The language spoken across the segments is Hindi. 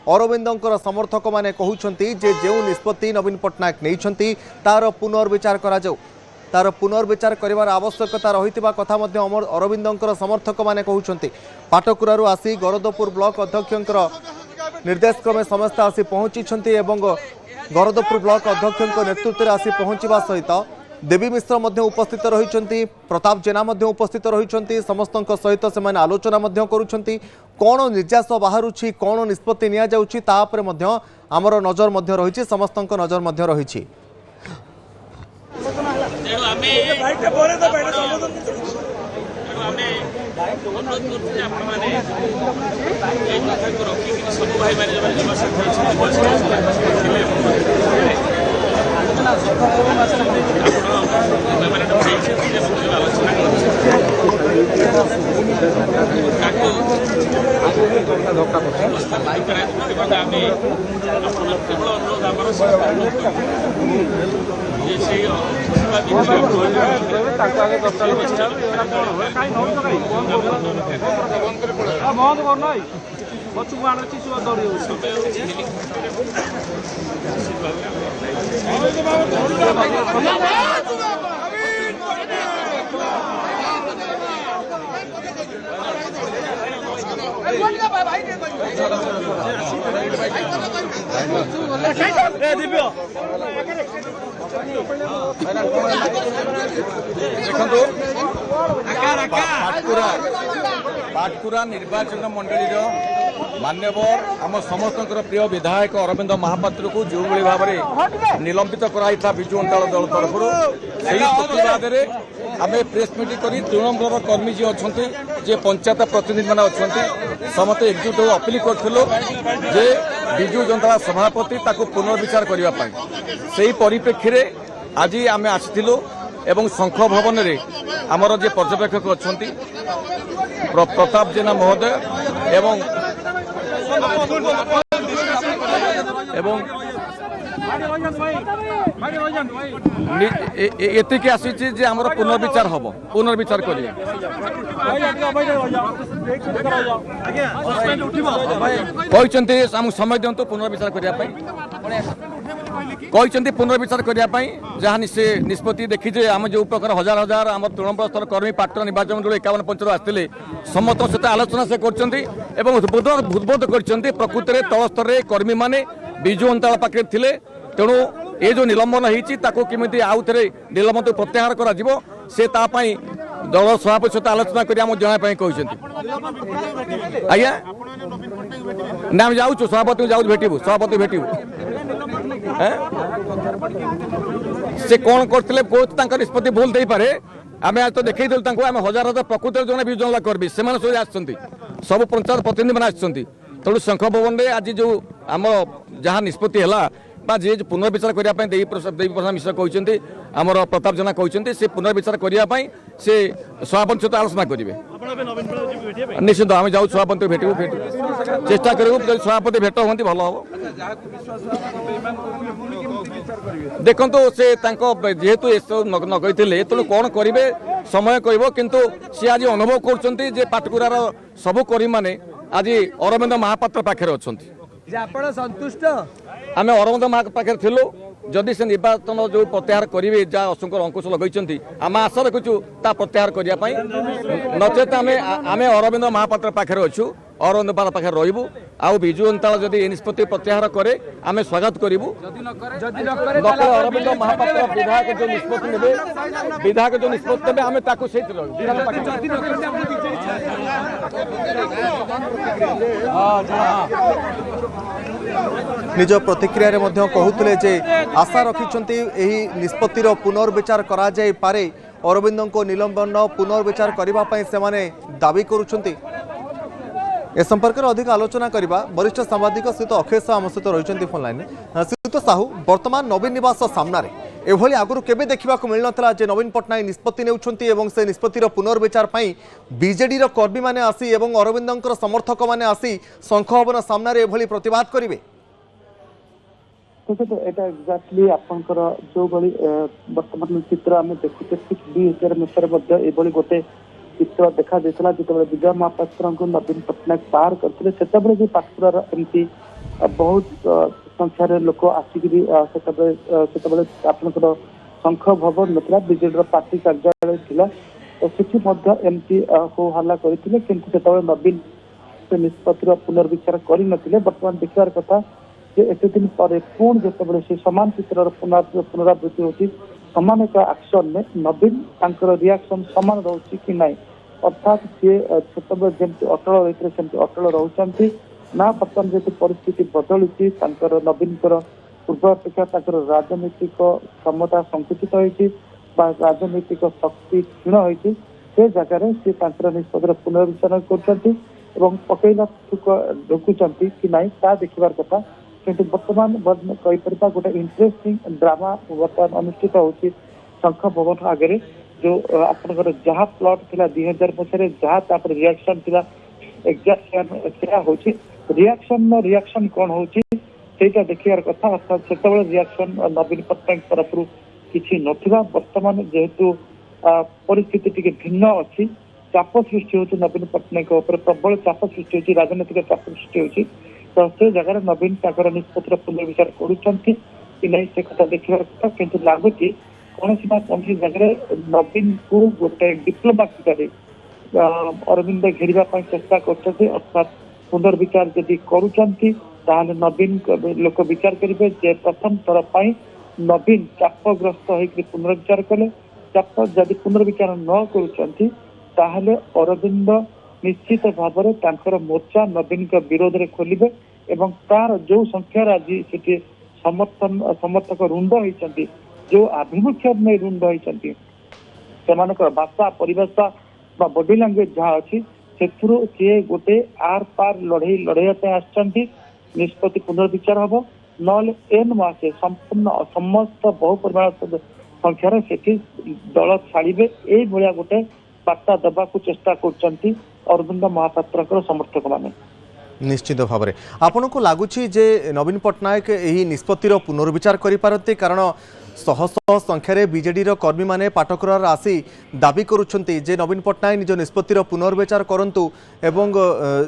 अरविंदर समर्थक माने कहउछंती जे जेउ निष्पत्ति नवीन पट्टनायक नहीं तार पुनर्विचार करा जाऊ तार पुनर्विचार करिवार आवश्यकता रहितबा कथा मध्य अरविंदर समर्थक माने कहउछंती। पाटकुरारू आसी गरदपुर ब्लॉक अध्यक्षंकर निर्देश क्रमे समस्त आसी पहुंची एवं गरदपुर ब्लॉक अध्यक्ष नेतृत्व में आसी पहुंचा सहित देवी मिश्र मध्य उपस्थित रही प्रताप जेना मध्य उपस्थित रही समस्त सहित से आलोचना करुछंती कौन निर्यास बाहर कौन निष्पत्ति निया जाउछि ता उपरे मध्य आमर नजर मध्य रही समस्त नजर मध्य रही। पाटकुरा निर्वाचन मंडली मान्यवर आम समस्त प्रिय विधायक अरविंद महापात्र को जो भाव में निलंबित कराई विजु जनता दल तरफ प्रतिवाद आम प्रेस मीट कर तृणमूल कर्मी जी अच्छा जे पंचायत प्रतिनिधि मैंने अच्छा समस्त एकजुट हो अपील करूँ जे विजु जनता सभापति पुनर्विचार करने से परिप्रेक्षी में आज आम आसलु एवं शंख भवन में आमर जे पर्यवेक्षक अच्छा प्रताप जेना महोदय एतिक आसी जे आमर पुनर्विचार हम पुनर्विचार करें समय दिंतु पुनर्विचार करने पुनर्विचार करने जहाँ से निष्पत्ति देखी आम जो प्रकार हजार हजार आम तृणमूल स्तर कर्मी पाटन निर्वाचन मंडल 51 पंचायत आसते समस्त सहित आलोचना से उद्बोध कर प्रकृति में तल स्तर में कर्मी मैंने विजु जनता पाखे थे तेणु ये जो निलंबन होती आउ थे निलंबन प्रत्याहार कर दल सभापति सहित आलोचना कर जनापी कहते आज्ञा ना आम जाऊँ सभापति जाऊँ भेटू सभापति भेटू से कौन करते बहुत निष्पत्ति भूल दे पारे आम आज तो देखते आम हजार हजार प्रकृति जो विजु जनता कर्मी से सब पंचायत प्रतिनिधि मैंने आसछंती तेणु शंख भवन में आज जो आम जहाँ निष्पत्ति है जे पुनर्विचार करने देवी प्रसाद मिश्र कहते आमर प्रताप जेना कहते से पुनर्विचार करने से सभापति सहित आलोचना करेंगे निश्चित आम जाऊ सभापति भेटू चेष्टा करूँ सभापति भेट हमें भल हम देखो से जेहेतु न कही तेणु कौन करेंगे समय कह किंतु सी आज अनुभव कर पाटकुरार सबू कर्मी मैंने आज अरविंद महापात्र पाखे अच्छा संतुष्ट आम अरविंद महापाखे थिलु जदि से निर्वाचन जो प्रत्याहार करेंगे जहाँ असंकर अंकुश लगे आम आशा रखुचु प्रत्याहार करने नचेत आम अरविंद महापात्र पाखे अच्छु अरविंद पाखे रही आउ विजु जनता जदि निष्पत्ति प्रत्याहार करे आम स्वागत करूँ अरविंद महापात्र विधायक जो निष्पत्ति ने विधायक जो निष्पत्ति ने आम निज प्रतिक्रिया रे मध्य कहूले जे आशा रखिछंती एही निष्पत्तिर पुनर्विचार करा जाय पारे अरविंद को निलंबन पुनर्विचार करबा पई से माने दाबी करूछंती। ए संपर्क में अधिक आलोचना करबा वरिष्ठ सांबादिक सहित अक्षय साहू आम सहित रही फोन लाइन श्रीयुत साहू वर्तमान नवीन निवास सामने एभली आगुरी केबे देखा मिल ना जे नवीन पट्टनायक निष्पत्ति नेउछंती से निष्पत्तिर पुनर्विचार बीजेडी कर्मी मैंने आसी अरविंदर समर्थक मैंने आसी शंख भवन सामने एभली प्रतिवाद करेंगे एक्जाक्टली आपंकर जो बर्तमान चित्र आम देखुचे ठीक 2000 मसीह गोटे चित्र देखा देता जो विजय महापात्र को नवीन पट्टनायक बाहर करते से पाटकुरार एमती बहुत संख्यार लोक आसिक आपंकर शंख भवन नाला विजेडर पार्टी कार्यालय थिला तो सेठी एमती हो हल्ला करते किंतु नवीन से निष्पत्तिर पुनर्विचार करते बर्तमान देखार कथा जे एत दिन पर पुणी जो से सामान चित्र पुनरावृत्ति होती समान एक एक्शन में नवीन रिएक्शन सामान रोचे कि ना अर्थात सी जमी अटल रही सेमती अटल रोचती ना बर्तमान जेहतु परिस्थिति बदली नवीन पूर्व अपेक्षा राजनीतिक क्षमता संकुचित होती राजनीतिक शक्ति क्षीण होती से जगह सी निष्पत्तिर पुनर्विचार कर पकईला थुक ढुकुंट कि ना ता देखार कथा किंतु बर्तमान कहीपर गोटे इंटरेस्टिंग ड्रामा बर्तमान अनुष्ठित होती शंख भवन आगे जो आपंकर जहाँ प्लट था 2000 मसीह जहाँ रिएक्शन था एग्जाक्ट रिएक्शन कौन होची सेटा देखियार कथा अर्थात से रिएक्शन नवीन पट्टनायक तरफ किसी नथिबा बर्तमान जेहेतु परिस्थिति टिके भिन्न अच्छी चाप सृष्टि होती नवीन पट्टनायक प्रबल चाप सृष्टि होती राजनीतिक चाप सृष्टि होती तो से जगह नवीन निष्पत्तिर पुनर्विचार करुँच कि नहीं से कथा देखिबार कथा किंतु लगुच कौन ना कौन जगह नवीन को गोटे डिप्लोमाटिक अरविंद घेरवाई चेष्टा करते अर्थात पुनर्विचार जदि करुँच नवीन लोक विचार करेंगे जे प्रथम थर पर नवीन चापग्रस्त होकर पुनर्विचार कले चाप जदि पुनर्विचार न करुँच अरविंद निश्चित भाव में मोर्चा नवीन विरोध में खोलिबे एवं तार जो संख्यार आज से समर्थक रुंड होती जो आभिमुख्य में रुंड होती भाषा परिभाषा बॉडी लैंग्वेज जहाँ अच्छी से गोटे आर पार लड़े लड़ाई आसछंती निष्पत्ति पुनर्विचार हम न एन मासे संपूर्ण समस्त बहु परिमाण संख्यार से दल छाड़े ये गोटे बार्ता देवा चेष्टा कर अरविंद महापात्र समर्थक माने निश्चित भाव में आपन को लगुच जे नवीन पट्टनायक यही निष्पत्तिर पुनर्विचार करें कारण शह शह संख्यार बीजेडी कर्मी माने पाटकुरार आसी दाबी करुछंती जे नवीन पट्टनायक निज निष्पत्तिर पुनर्विचार करंतु एवं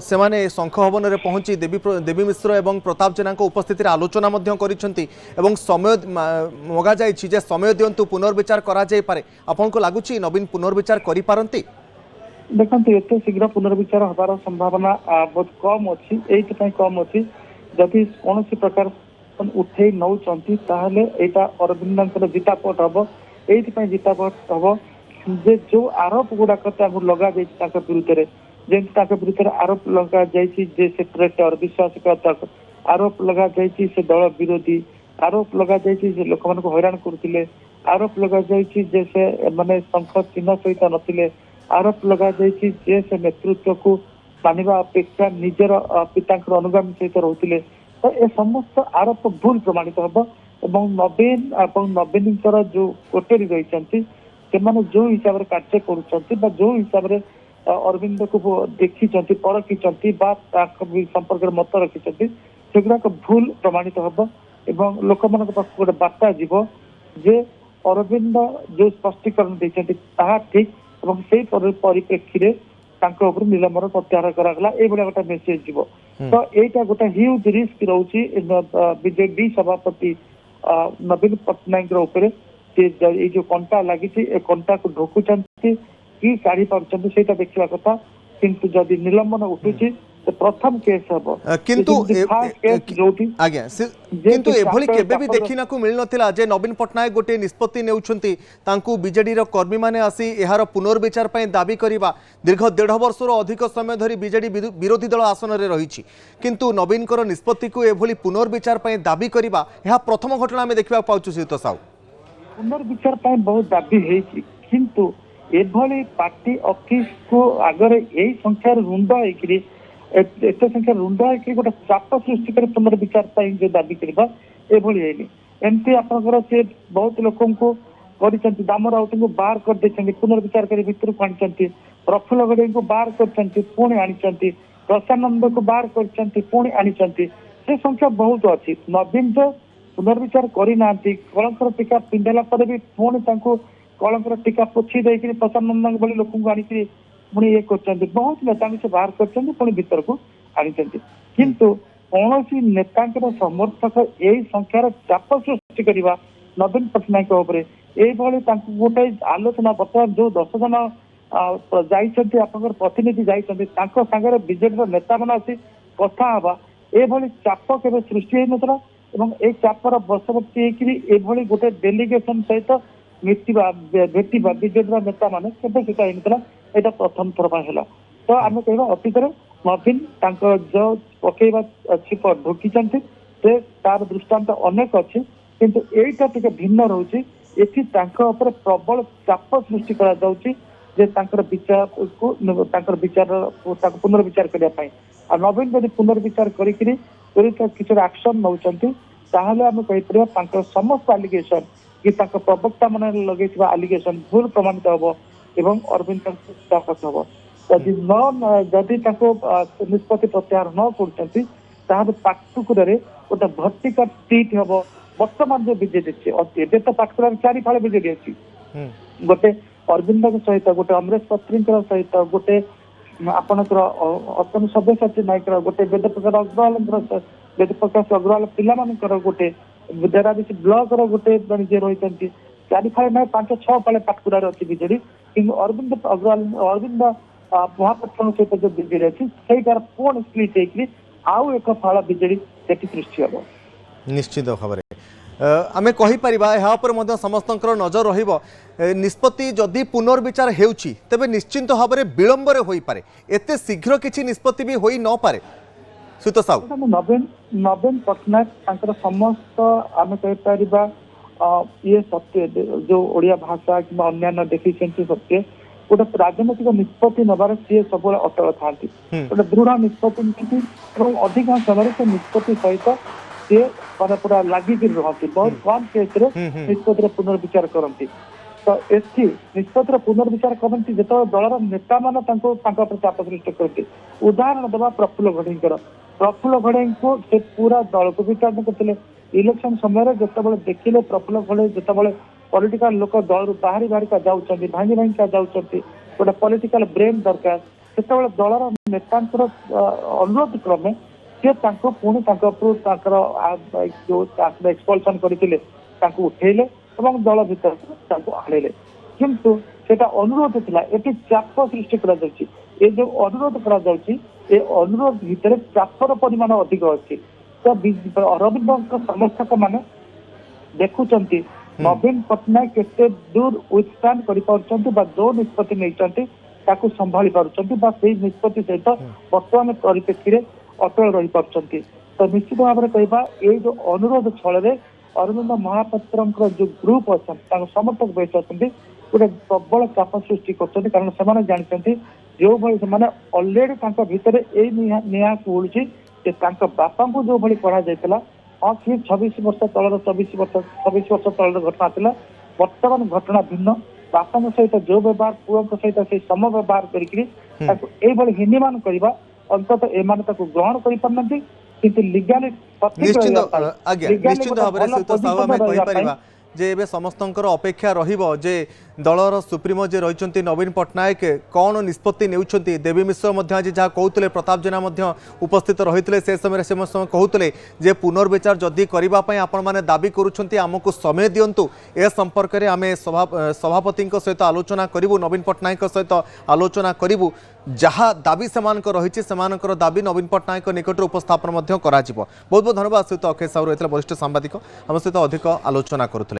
से माने शंख भवन में पहुंची देवी मिश्र एवं प्रताप जेना उपस्थित आलोचना मध्य करिसेंती एवं समय मगा जाइछि जे समय दियंतु पुनर्विचार करा जाय पारे आपन को लगुच नवीन पुनर्विचार करि पारंती देखो एत शीघ्र पुनर्विचार हबार संभावना बहुत कम अच्छी ये कम अच्छी जदि कौन प्रकार उठे नौ यहाँ अरविंद जितापट हम ये जितापट हम जे जो आरोप गुड़ाक लगा विरुद्ध जमी विरुद्ध आरोप लगा से ट्रेटर विश्वासघातक आरोप लगा से दल विरोधी आरोप लगा लोक मान हैरान करुले आरोप लगा से माने शंख चिन्ह सहित नथिले आरोप लगा जे से नेतृत्व को मानिबा अपेक्षा निजर पिता अनुगामी सहित रोते तो ये समस्त आरोप भूल प्रमाणित हम नवीन नवीन जो कोटेरी रही जो हिसाब से कार्य कर जो हिसाब से अरविंद को देखी परखी संपर्क में मत रखी सेगुड़ाक भूल प्रमाणित हम लोक मान पास गोटे बार्ता जीव जे अरविंद जो स्पष्टीकरण देते ठीक और से परिप्रेक्षी निलंबन प्रत्याहार करागला ये गोटे मेसेज जीव तो यहाँ गोटे ह्यूज रिस्क रोचे बीजेडी सभापति नवीन पट्टनायक जो कंटा लगी कंटा को ढोकुंट कि काढ़ी पार्टी देखा कथा किंतु जदि निलंबन उठुची तो प्रथम केस हम किंतु आज्ञा किंतु एभली केबे भी देखिना को मिल नथिला जे नवीन पट्टनायक गोटे निष्पत्ति नेउछंती तांकू बीजेडी रो कर्मी माने आसी एहार पुनर्विचार पय दाबी करिबा दीर्घ 1.5 वर्षर अधिक समय धरी बीजेडी विरोधी दल आसन रे रहिछि किंतु नवीन कर निष्पत्ति को एभली पुनर्विचार पय दाबी करिबा एहा प्रथम घटना में देखबा पाउछु सीत साउ पुनर्विचार पय बहुत दाबी हेछि किंतु एभली पार्टी ऑफिस को आगरे यही संख्यार रुंड होइकरी एत संख्या रुंड होइकरी गोटे चाप सृष्टि कर पुनर्विचार जो दाबी करबा एभली हेनी एमती आपनकर से बहुत लोकन को करिसंती दाम राउत को बाहर कर देछंती पुनर्विचार कर भीतर को आनिसंती प्रफुल्ल गडे को बाहर करछंती पुणी आनिसंती प्रसानंद को बाहर करछंती पुणी आनिसंती से संख्या बहुत अच्छी नवीन जो पुनर्विचार करी नांती कलंकर टीका पिंधला पर भी पुणी तांको कलंकर टीका पोछि देकरी प्रसानंद भली लोक को आनिकरी पुणी ये कर बहुत नेता से बाहर कर भीतर को आनी किंतु कौन नेता समर्थक यही संख्यार चाप सृष्टि करवा नवीन पट्टनायक गोटे आलोचना बर्तमान जो 10 जन प्रतिनिधि जागर बीजेपी नेता मान आसी कथा हवा एभली चाप के सृष्टि होता ए चापर बशवर्ती होकर गोटे डेलीगेशन सहित भेटा बीजेपी नेता मैंने यहाँ प्रथम थर है तो आम कह अतीत नवीन जो पकेवा छिप ढोकी तार दृष्टांत अनेक अच्छी किंतु एटा टिके भिन्न रोचे एथि प्रबल चाप सृष्टि करा जाउची जे विचार को पुनर्विचार करने नवीन जब पुनर्विचार करी किसी एक्शन नौकरी ताहले आम कहीपर समस्त आलिगेशन कि प्रवक्ता मान लगे आलिगेशन भूल प्रमाणित हम एवं अरविंद हम जदि जदि निष्पत्ति प्रत्याहार न कर पाटकुरा गोटे भर्तिका सीट हम बर्तमान जो बीजेडी अच्छी एवं तो पाटकुरा 4 फाड़ बीजेडी अच्छी गोटे अरविंद सहित गोटे अमरेश पत्री सहित गोटे आपणकर अतनु सब्यसाची नायक गोटे वेदप्रकाश अग्रवाल वेदप्रकाश अग्रवाल पिला गोटे बेराबिश ब्लॉक गोटे जे रही 4 फाड़ ना 5-6 फाड़ पाटकुरा अच्छी बीजेडी कि अरविंद अग्रवाल अरविंद महापात्र सहित जो बीजेडी अच्छी से पुणी स्प्लीट होकर आउ एक फाड़ बीजेडी से सृष्टि हम निश्चित भाव आमे कहीपर यहाँ समस्त नजर निष्पत्ति जदि पुनर्विचार हेउची तेबे निश्चिंत भाव में विलंब हो पारे एते शीघ्र किसी निष्पत्ति भी होई न पारे सुत साहू नवीन पट्टनायक समस्त आम कहीपर ये सत्य जो ओडिया भाषा कि अन्य देखी सत्य गोटे राजनैतिक निष्पत्ति नबार सी सब अटल था गोटे दृढ़ निष्पत्ति अधिकांश समय से निष्पत्ति सहित सी मैंने पूरा लगिक रहती बहुत कम केस निष्पत्ति पुनर्विचार करती तो एथि निष्पत्ति पुनर्विचार करती जो दलर नेता मान चाप सृष्टि करती उदाहरण देवा प्रफुल्ल घड़ई को से पूरा दल को विचार करते इलेक्शन समय जो देखिले प्रफुल्ल घड़ई जो पॉलिटिकल लोक दल बाहरी बाहरिका जाऊँच भांगी भांगिका जाऊँच गोटे पॉलिटिकल ब्रेन दरकार से दलर नेता अनुरोध क्रमे सी पुणी जो एक्सपल्सन करते उठेले दल भर आने किंतु सेटा अनुरोध थिला एटी चाप सृष्टि करा जाउची ए जो अनुरोध करा जाउची ए अनुरोध भितर चापर परिमाण अधिक अछि तो अरविंद समर्थक माने देखुचंती नवीन पट्टनायक केते दूर विथस्टैंड करि पाउचंती बा जो निष्पत्ति नैचंती ताकू संभाली पारुचंती बा सेही निष्पत्ति सहित वर्तमान परिप्रेक्षी रे अटल रही पारुचंती तो निश्चित भाव में कहबा ए जो अनुरोध छल अरविंद महापात्र जो ग्रुप अच्छा समर्थक बैठ अच्छा गोटे प्रबल चाप सृष्टि कर कारण से जानते जो भाई से अलरेडी भितर निआ उड़ूची बापा को जो भाई पढ़ा जाता हाँ सी 26 वर्ष तलर 24 वर्ष तलर घटना था वर्तमान घटना भिन्न बापा सहित जो व्यवहार पुओं सहित से सम व्यवहार कर हिनीमान करवा अंतत एम ग्रहण कर पारना किंतु लीगाली निश्चित निश्चित भाव में सहित साहू आम कहीपर जे एबे समस्तंकर अपेक्षा रहिबो जे दलर सुप्रीमो जे रहिचंती नवीन पट्टनायक कौन निष्पत्ति नेउछंती देवी मिश्र मध्य आज जहाँ कहते प्रताप जेना मध्य उपस्थित रही से समय से कहते जे पुनर्विचार जदि करने आपण मैंने दाबी करुँच आमको समय दिंतु ए संपर्क में आम सभापति सहित आलोचना करूँ नवीन पट्टनायक सहित आलोचना करूँ जहाँ दाबी से दाबी नवीन पट्टनायक निकट उपस्थापन बहुत बहुत धन्यवाद सहित अक्षय साहू रही वरिष्ठ सांबादिक आम सहित अधिक आलोचना करुले।